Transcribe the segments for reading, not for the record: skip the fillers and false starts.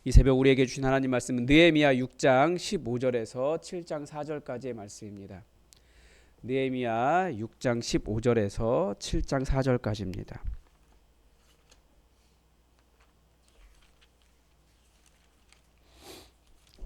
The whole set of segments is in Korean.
이 새벽 우리에게 주신 하나님 말씀은 느헤미야 6장 15절에서 7장 4절까지의 말씀입니다. 느헤미야 6장 15절에서 7장 4절까지입니다.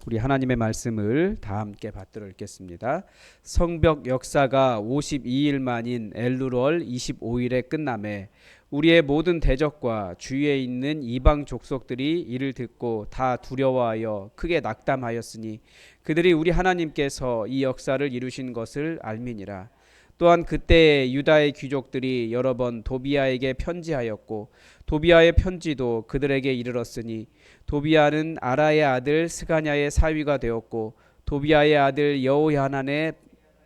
우리 하나님의 말씀을 다 함께 받들어 읽겠습니다. 성벽 역사가 52일 만인 엘루월 25일에 끝남에 우리의 모든 대적과 주위에 있는 이방 족속들이 이를 듣고 다 두려워하여 크게 낙담하였으니 그들이 우리 하나님께서 이 역사를 이루신 것을 알미니라. 또한 그때 유다의 귀족들이 여러 번 도비아에게 편지하였고 도비아의 편지도 그들에게 이르렀으니 도비아는 아라의 아들 스가냐의 사위가 되었고 도비아의 아들 여호야난의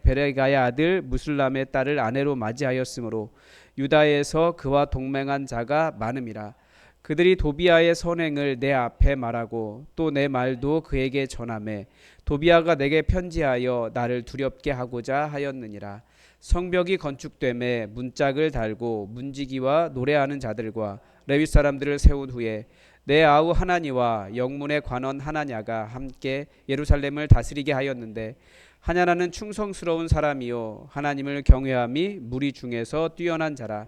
베레가의 아들 무술람의 딸을 아내로 맞이하였으므로 유다에서 그와 동맹한 자가 많음이라. 그들이 도비아의 선행을 내 앞에 말하고 또 내 말도 그에게 전하매 도비아가 내게 편지하여 나를 두렵게 하고자 하였느니라. 성벽이 건축됨에 문짝을 달고 문지기와 노래하는 자들과 레위 사람들을 세운 후에 내 아우 하나니와 영문의 관원 하나냐가 함께 예루살렘을 다스리게 하였는데 하냐나는 충성스러운 사람이요 하나님을 경외함이 무리 중에서 뛰어난 자라.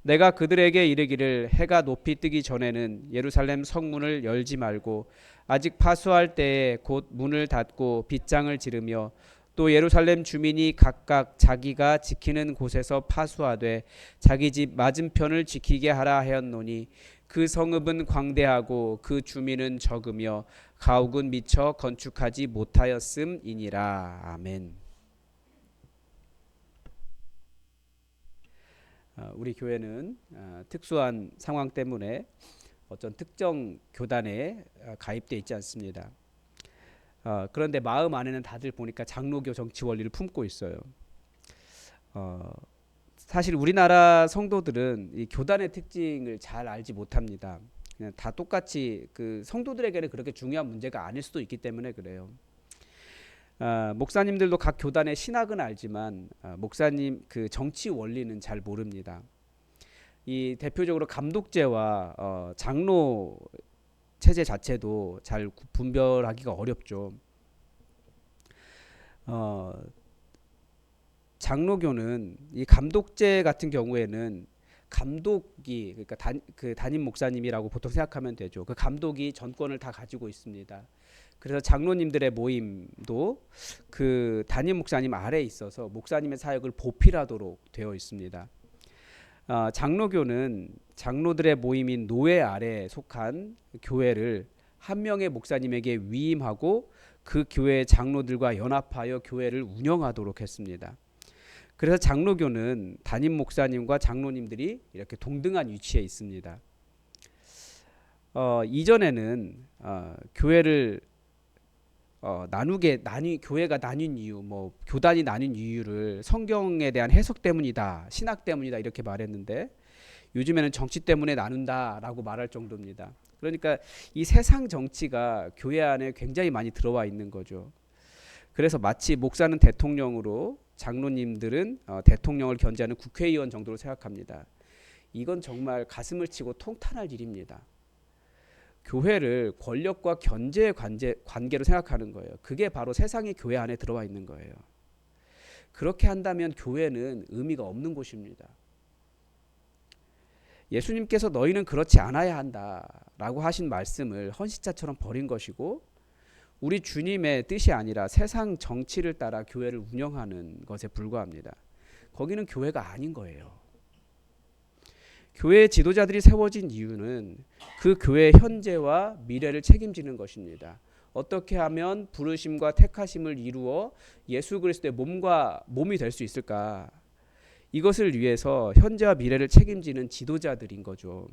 내가 그들에게 이르기를 해가 높이 뜨기 전에는 예루살렘 성문을 열지 말고 아직 파수할 때에 곧 문을 닫고 빗장을 지르며 또 예루살렘 주민이 각각 자기가 지키는 곳에서 파수하되 자기 집 맞은편을 지키게 하라 하였노니 그 성읍은 광대하고 그 주민은 적으며 가옥은 미처 건축하지 못하였음이니라. 아멘. 우리 교회는 특수한 상황 때문에 어떤 특정 교단에 가입되어 있지 않습니다. 그런데 마음 안에는 다들 보니까 장로교 정치 원리를 품고 있어요. 사실 우리나라 성도들은 이 교단의 특징을 잘 알지 못합니다. 그냥 다 똑같이 그 성도들에게는 그렇게 중요한 문제가 아닐 수도 있기 때문에 그래요. 목사님들도 각 교단의 신학은 알지만 목사님 그 정치 원리는 잘 모릅니다. 이 대표적으로 감독제와 장로 체제 자체도 잘 분별하기가 어렵죠. 장로교는 이 감독제 같은 경우에는 감독이 그러니까 그 담임 목사님이라고 보통 생각하면 되죠. 그 감독이 전권을 다 가지고 있습니다. 그래서 장로님들의 모임도 그 담임 목사님 아래에 있어서 목사님의 사역을 보필하도록 되어 있습니다. 장로교는 장로들의 모임인 노회 아래에 속한 교회를 한 명의 목사님에게 위임하고 그 교회의 장로들과 연합하여 교회를 운영하도록 했습니다. 그래서 장로교는 담임 목사님과 장로님들이 이렇게 동등한 위치에 있습니다. 이전에는 교회를 교회가 나뉜 이유, 뭐 교단이 나뉜 이유를 성경에 대한 해석 때문이다, 신학 때문이다 이렇게 말했는데 요즘에는 정치 때문에 나눈다라고 말할 정도입니다. 그러니까 이 세상 정치가 교회 안에 굉장히 많이 들어와 있는 거죠. 그래서 마치 목사는 대통령으로 장로님들은 대통령을 견제하는 국회의원 정도로 생각합니다. 이건 정말 가슴을 치고 통탄할 일입니다. 교회를 권력과 견제의 관계로 생각하는 거예요. 그게 바로 세상의 교회 안에 들어와 있는 거예요. 그렇게 한다면 교회는 의미가 없는 곳입니다. 예수님께서 너희는 그렇지 않아야 한다라고 하신 말씀을 헌시자처럼 버린 것이고 우리 주님의 뜻이 아니라 세상 정치를 따라 교회를 운영하는 것에 불과합니다. 거기는 교회가 아닌 거예요. 교회의 지도자들이 세워진 이유는 그 교회의 현재와 미래를 책임지는 것입니다. 어떻게 하면 부르심과 택하심을 이루어 예수 그리스도의 몸이 될 수 있을까? 이것을 위해서 현재와 미래를 책임지는 지도자들인 거죠.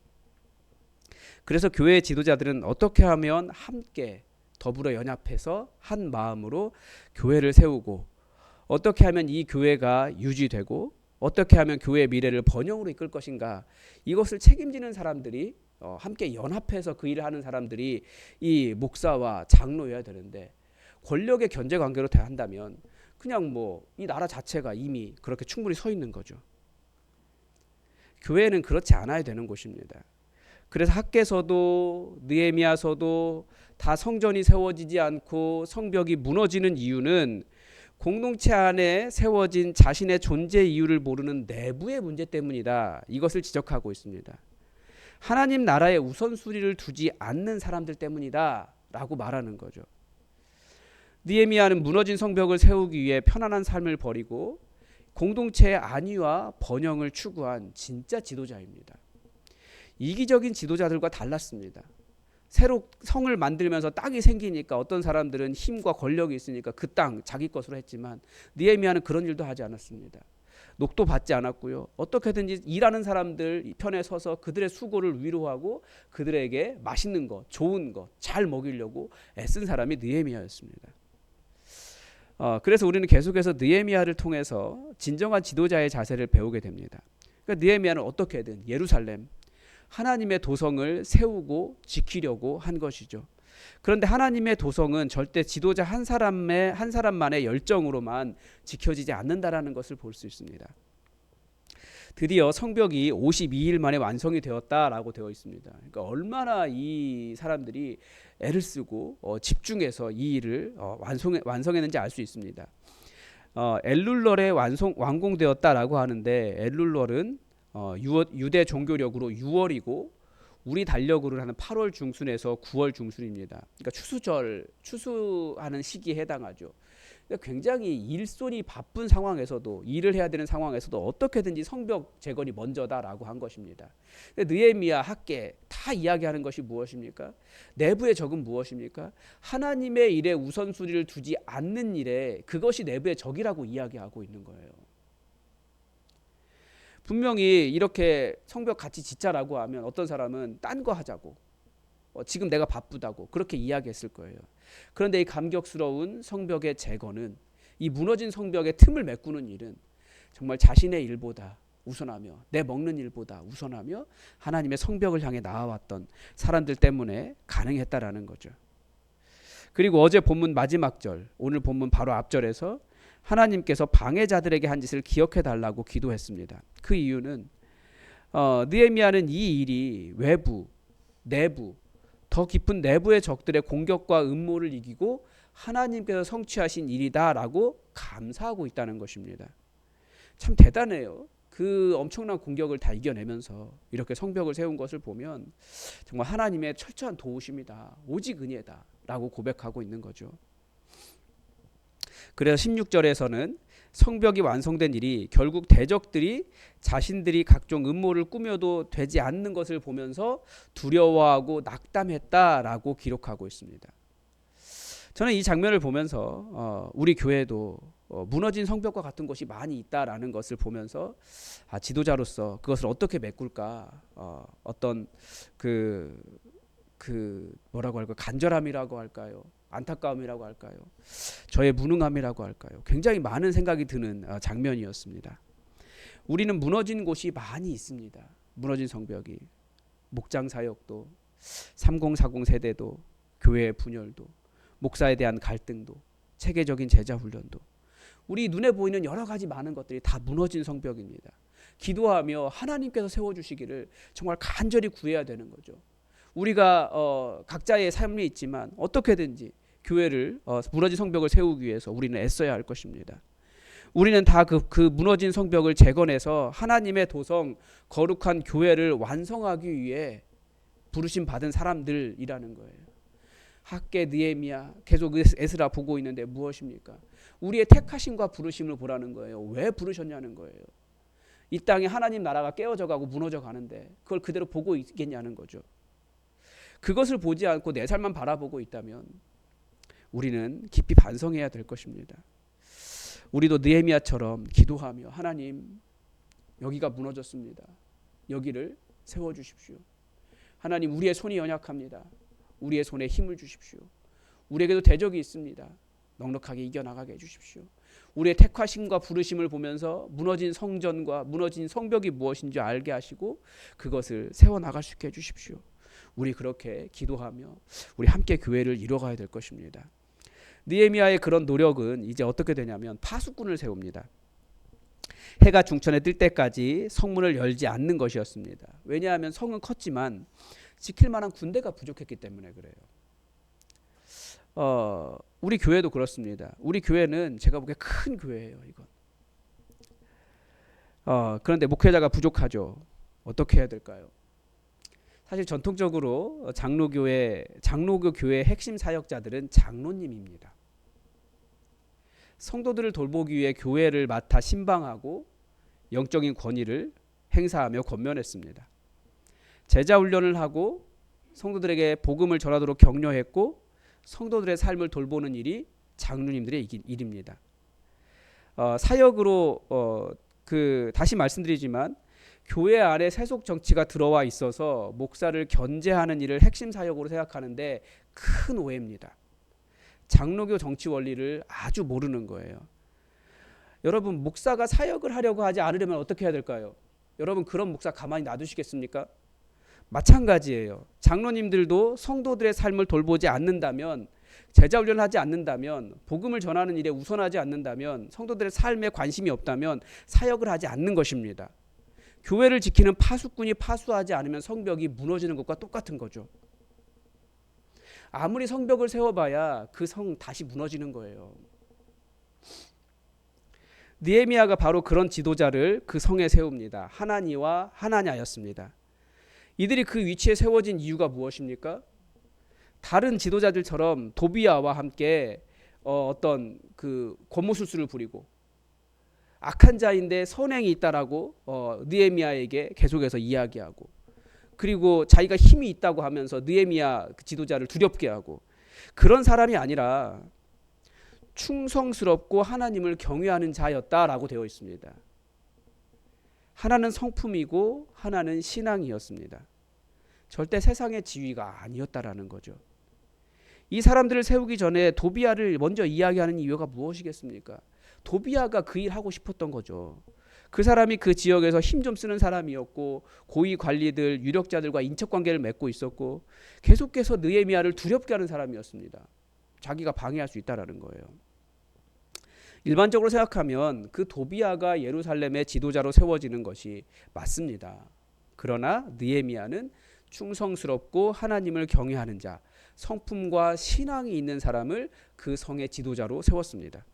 그래서 교회의 지도자들은 어떻게 하면 함께 더불어 연합해서 한 마음으로 교회를 세우고 어떻게 하면 이 교회가 유지되고 어떻게 하면 교회의 미래를 번영으로 이끌 것인가, 이것을 책임지는 사람들이 함께 연합해서 그 일을 하는 사람들이 이 목사와 장로여야 되는데 권력의 견제 관계로 한다면 그냥 뭐 이 나라 자체가 이미 그렇게 충분히 서 있는 거죠. 교회는 그렇지 않아야 되는 곳입니다. 그래서 학개서도 느헤미야서도 다 성전이 세워지지 않고 성벽이 무너지는 이유는 공동체 안에 세워진 자신의 존재 이유를 모르는 내부의 문제 때문이다. 이것을 지적하고 있습니다. 하나님 나라에 우선순위를 두지 않는 사람들 때문이다 라고 말하는 거죠. 느헤미야는 무너진 성벽을 세우기 위해 편안한 삶을 버리고 공동체의 안위와 번영을 추구한 진짜 지도자입니다. 이기적인 지도자들과 달랐습니다. 새로 성을 만들면서 땅이 생기니까 어떤 사람들은 힘과 권력이 있으니까 그 땅 자기 것으로 했지만 느헤미야는 그런 일도 하지 않았습니다. 녹도 받지 않았고요. 어떻게든지 일하는 사람들 편에 서서 그들의 수고를 위로하고 그들에게 맛있는 것, 좋은 것, 잘 먹이려고 애쓴 사람이 느헤미야였습니다. 그래서 우리는 계속해서 느헤미야를 통해서 진정한 지도자의 자세를 배우게 됩니다. 그러니까 느헤미야는 어떻게든 예루살렘 하나님의 도성을 세우고 지키려고 한 것이죠. 그런데 하나님의 도성은 절대 지도자 한 사람만의 열정으로만 지켜지지 않는다라는 것을 볼 수 있습니다. 드디어 성벽이 52일 만에 완성이 되었다라고 되어 있습니다. 그러니까 얼마나 이 사람들이 애를 쓰고 집중해서 이 일을 완성했는지 알 수 있습니다. 엘룰럴에 완공되었다라고 하는데 엘룰럴은 유대 종교력으로 6월이고 우리 달력으로 하는 8월 중순에서 9월 중순입니다. 그러니까 추수하는 시기에 해당하죠. 그러니까 굉장히 일손이 바쁜 상황에서도 일을 해야 되는 상황에서도 어떻게든지 성벽 재건이 먼저다라고 한 것입니다. 느헤미야, 학계 다 이야기하는 것이 무엇입니까? 내부의 적은 무엇입니까? 하나님의 일에 우선순위를 두지 않는 일에 그것이 내부의 적이라고 이야기하고 있는 거예요. 분명히 이렇게 성벽 같이 짓자라고 하면 어떤 사람은 딴 거 하자고 지금 내가 바쁘다고 그렇게 이야기했을 거예요. 그런데 이 감격스러운 성벽의 재건은 이 무너진 성벽의 틈을 메꾸는 일은 정말 자신의 일보다 우선하며 내 먹는 일보다 우선하며 하나님의 성벽을 향해 나아왔던 사람들 때문에 가능했다라는 거죠. 그리고 어제 본문 마지막 절 오늘 본문 바로 앞절에서 하나님께서 방해자들에게 한 짓을 기억해 달라고 기도했습니다. 그 이유는 느헤미야는 이 일이 외부, 내부, 더 깊은 내부의 적들의 공격과 음모를 이기고 하나님께서 성취하신 일이다라고 감사하고 있다는 것입니다. 참 대단해요. 그 엄청난 공격을 다 이겨내면서 이렇게 성벽을 세운 것을 보면 정말 하나님의 철저한 도우심이다. 오직 은혜다 라고 고백하고 있는 거죠. 그래서 16절에서는 성벽이 완성된 일이 결국 대적들이 자신들이 각종 음모를 꾸며도 되지 않는 것을 보면서 두려워하고 낙담했다라고 기록하고 있습니다. 저는 이 장면을 보면서 우리 교회도 무너진 성벽과 같은 곳이 많이 있다라는 것을 보면서 지도자로서 그것을 어떻게 메꿀까 어떤 뭐라고 할까요? 간절함이라고 할까요? 안타까움이라고 할까요? 저의 무능함이라고 할까요? 굉장히 많은 생각이 드는 장면이었습니다. 우리는 무너진 곳이 많이 있습니다. 무너진 성벽이 목장 사역도 3040 세대도 교회의 분열도 목사에 대한 갈등도 체계적인 제자 훈련도 우리 눈에 보이는 여러 가지 많은 것들이 다 무너진 성벽입니다. 기도하며 하나님께서 세워주시기를 정말 간절히 구해야 되는 거죠. 우리가 각자의 삶이 있지만 어떻게든지 교회를 무너진 성벽을 세우기 위해서 우리는 애써야 할 것입니다. 우리는 다 그 무너진 성벽을 재건해서 하나님의 도성 거룩한 교회를 완성하기 위해 부르심 받은 사람들이라는 거예요. 학계 느헤미야 계속 에스라 보고 있는데 무엇입니까? 우리의 택하심과 부르심을 보라는 거예요. 왜 부르셨냐는 거예요. 이 땅에 하나님 나라가 깨어져 가고 무너져 가는데 그걸 그대로 보고 있겠냐는 거죠. 그것을 보지 않고 내 삶만 바라보고 있다면 우리는 깊이 반성해야 될 것입니다. 우리도 느헤미야처럼 기도하며 하나님 여기가 무너졌습니다. 여기를 세워주십시오. 하나님 우리의 손이 연약합니다. 우리의 손에 힘을 주십시오. 우리에게도 대적이 있습니다. 넉넉하게 이겨나가게 해주십시오. 우리의 택하심과 부르심을 보면서 무너진 성전과 무너진 성벽이 무엇인지 알게 하시고 그것을 세워나갈 수 있게 해주십시오. 우리 그렇게 기도하며 우리 함께 교회를 이뤄가야 될 것입니다. 느헤미야의 그런 노력은 이제 어떻게 되냐면 파수꾼을 세웁니다. 해가 중천에 뜰 때까지 성문을 열지 않는 것이었습니다. 왜냐하면 성은 컸지만 지킬 만한 군대가 부족했기 때문에 그래요. 우리 교회도 그렇습니다. 우리 교회는 제가 보기에 큰 교회예요. 이건. 그런데 목회자가 부족하죠. 어떻게 해야 될까요? 사실 전통적으로 장로교 교회의 핵심 사역자들은 장로님입니다. 성도들을 돌보기 위해 교회를 맡아 신방하고 영적인 권위를 행사하며 권면했습니다. 제자 훈련을 하고 성도들에게 복음을 전하도록 격려했고 성도들의 삶을 돌보는 일이 장로님들의 일입니다. 사역으로 다시 말씀드리지만 교회 안에 세속 정치가 들어와 있어서 목사를 견제하는 일을 핵심 사역으로 생각하는데 큰 오해입니다. 장로교 정치 원리를 아주 모르는 거예요. 여러분, 목사가 사역을 하려고 하지 않으려면 어떻게 해야 될까요? 여러분, 그런 목사 가만히 놔두시겠습니까? 마찬가지예요. 장로님들도 성도들의 삶을 돌보지 않는다면, 제자 훈련을 하지 않는다면, 복음을 전하는 일에 우선하지 않는다면, 성도들의 삶에 관심이 없다면 사역을 하지 않는 것입니다. 교회를 지키는 파수꾼이 파수하지 않으면 성벽이 무너지는 것과 똑같은 거죠. 아무리 성벽을 세워봐야 그 성 다시 무너지는 거예요. 느헤미야가 바로 그런 지도자를 그 성에 세웁니다. 하나니와 하나냐였습니다. 이들이 그 위치에 세워진 이유가 무엇입니까? 다른 지도자들처럼 도비야와 함께 어떤 그 권모술수를 부리고 악한 자인데 선행이 있다라고 느헤미야에게 계속해서 이야기하고, 그리고 자기가 힘이 있다고 하면서 느헤미야 지도자를 두렵게 하고, 그런 사람이 아니라 충성스럽고 하나님을 경외하는 자였다라고 되어 있습니다. 하나는 성품이고 하나는 신앙이었습니다. 절대 세상의 지위가 아니었다라는 거죠. 이 사람들을 세우기 전에 도비야를 먼저 이야기하는 이유가 무엇이겠습니까? 도비야가 그 일 하고 싶었던 거죠. 그 사람이 그 지역에서 힘 좀 쓰는 사람이었고, 고위 관리들, 유력자들과 인척관계를 맺고 있었고, 계속해서 느헤미야를 두렵게 하는 사람이었습니다. 자기가 방해할 수 있다라는 거예요. 일반적으로 생각하면 그 도비야가 예루살렘의 지도자로 세워지는 것이 맞습니다. 그러나 느헤미야는 충성스럽고 하나님을 경외하는 자, 성품과 신앙이 있는 사람을 그 성의 지도자로 세웠습니다.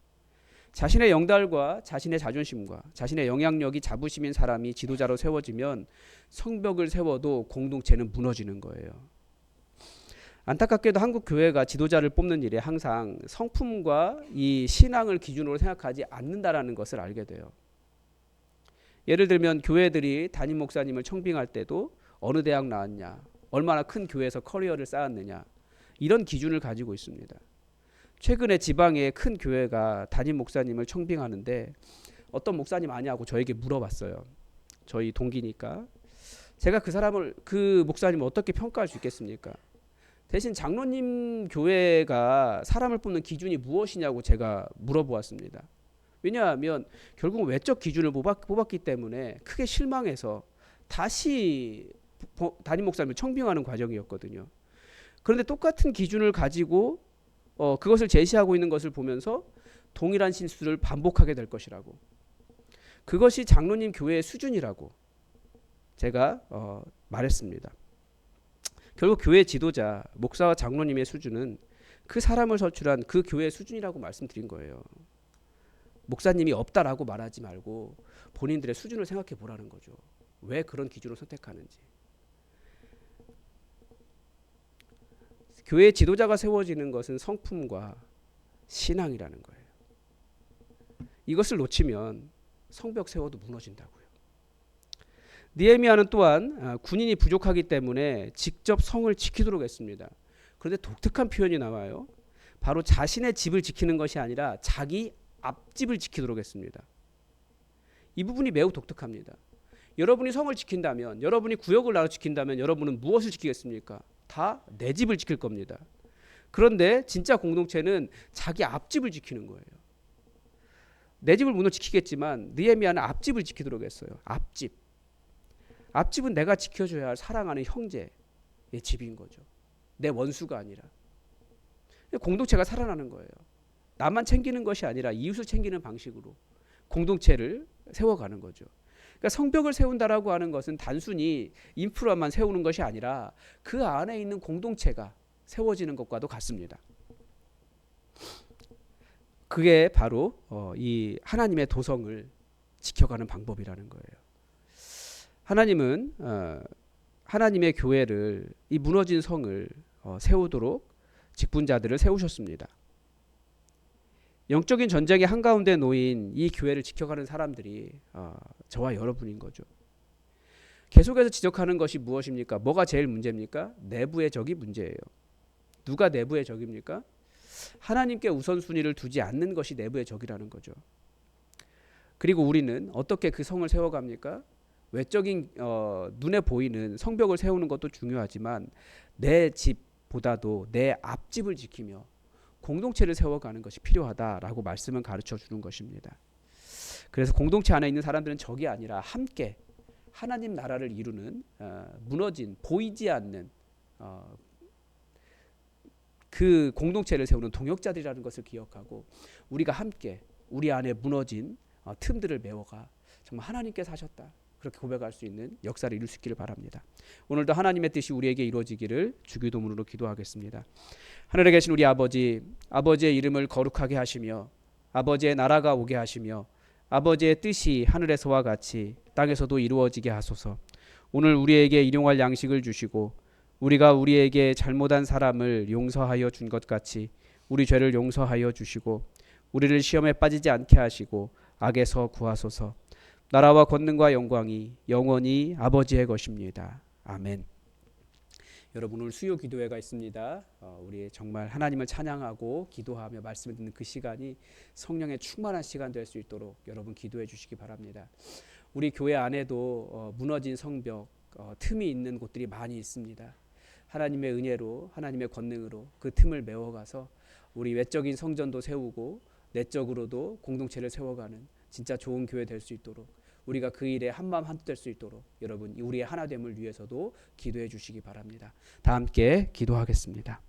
자신의 영달과 자신의 자존심과 자신의 영향력이 자부심인 사람이 지도자로 세워지면 성벽을 세워도 공동체는 무너지는 거예요. 안타깝게도 한국 교회가 지도자를 뽑는 일에 항상 성품과 이 신앙을 기준으로 생각하지 않는다라는 것을 알게 돼요. 예를 들면 교회들이 담임 목사님을 청빙할 때도 어느 대학 나왔냐, 얼마나 큰 교회에서 커리어를 쌓았느냐, 이런 기준을 가지고 있습니다. 최근에 지방의 큰 교회가 담임 목사님을 청빙하는데 어떤 목사님 아냐고 저에게 물어봤어요. 저희 동기니까. 제가 그 목사님을 어떻게 평가할 수 있겠습니까? 대신 장로님 교회가 사람을 뽑는 기준이 무엇이냐고 제가 물어보았습니다. 왜냐하면 결국 외적 기준을 뽑았기 때문에 크게 실망해서 다시 담임 목사님을 청빙하는 과정이었거든요. 그런데 똑같은 기준을 가지고 그것을 제시하고 있는 것을 보면서 동일한 실수를 반복하게 될 것이라고, 그것이 장로님 교회의 수준이라고 제가 말했습니다. 결국 교회 지도자, 목사와 장로님의 수준은 그 사람을 선출한 그 교회의 수준이라고 말씀드린 거예요. 목사님이 없다라고 말하지 말고 본인들의 수준을 생각해 보라는 거죠. 왜 그런 기준을 선택하는지. 교회 지도자가 세워지는 것은 성품과 신앙이라는 거예요. 이것을 놓치면 성벽 세워도 무너진다고요. 느헤미야는 또한 군인이 부족하기 때문에 직접 성을 지키도록 했습니다. 그런데 독특한 표현이 나와요. 바로 자신의 집을 지키는 것이 아니라 자기 앞집을 지키도록 했습니다. 이 부분이 매우 독특합니다. 여러분이 성을 지킨다면, 여러분이 구역을 나눠 지킨다면 여러분은 무엇을 지키겠습니까? 다 내 집을 지킬 겁니다. 그런데 진짜 공동체는 자기 앞집을 지키는 거예요. 내 집을 물론 지키겠지만 느헤미야는 앞집을 지키도록 했어요. 앞집. 앞집은 내가 지켜줘야 할 사랑하는 형제의 집인 거죠. 내 원수가 아니라. 공동체가 살아나는 거예요. 나만 챙기는 것이 아니라 이웃을 챙기는 방식으로 공동체를 세워가는 거죠. 그러니까 성벽을 세운다라고 하는 것은 단순히 인프라만 세우는 것이 아니라 그 안에 있는 공동체가 세워지는 것과도 같습니다. 그게 바로 이 하나님의 도성을 지켜가는 방법이라는 거예요. 하나님은 하나님의 교회를, 이 무너진 성을 세우도록 직분자들을 세우셨습니다. 영적인 전쟁의 한가운데 놓인 이 교회를 지켜가는 사람들이 저와 여러분인 거죠. 계속해서 지적하는 것이 무엇입니까? 뭐가 제일 문제입니까? 내부의 적이 문제예요. 누가 내부의 적입니까? 하나님께 우선순위를 두지 않는 것이 내부의 적이라는 거죠. 그리고 우리는 어떻게 그 성을 세워갑니까? 외적인 눈에 보이는 성벽을 세우는 것도 중요하지만 내 집보다도 내 앞집을 지키며 공동체를 세워가는 것이 필요하다라고 말씀은 가르쳐 주는 것입니다. 그래서 공동체 안에 있는 사람들은 적이 아니라 함께 하나님 나라를 이루는 무너진 보이지 않는 그 공동체를 세우는 동역자들이라는 것을 기억하고 우리가 함께 우리 안에 무너진 틈들을 메워가 정말 하나님께서 하셨다, 그렇게 고백할 수 있는 역사를 이룰 수 있기를 바랍니다. 오늘도 하나님의 뜻이 우리에게 이루어지기를 주기도문으로 기도하겠습니다. 하늘에 계신 우리 아버지, 아버지의 이름을 거룩하게 하시며 아버지의 나라가 오게 하시며 아버지의 뜻이 하늘에서와 같이 땅에서도 이루어지게 하소서. 오늘 우리에게 일용할 양식을 주시고 우리가 우리에게 잘못한 사람을 용서하여 준 것 같이 우리 죄를 용서하여 주시고 우리를 시험에 빠지지 않게 하시고 악에서 구하소서. 나라와 권능과 영광이 영원히 아버지의 것입니다. 아멘. 여러분, 오늘 수요 기도회가 있습니다. 우리 정말 하나님을 찬양하고 기도하며 말씀을 듣는 그 시간이 성령의 충만한 시간 될 수 있도록 여러분 기도해 주시기 바랍니다. 우리 교회 안에도 무너진 성벽, 틈이 있는 곳들이 많이 있습니다. 하나님의 은혜로, 하나님의 권능으로 그 틈을 메워가서 우리 외적인 성전도 세우고 내적으로도 공동체를 세워가는 진짜 좋은 교회 될 수 있도록, 우리가 그 일에 한마음 한뜻 될 수 있도록 여러분 우리의 하나됨을 위해서도 기도해 주시기 바랍니다. 다 함께 기도하겠습니다.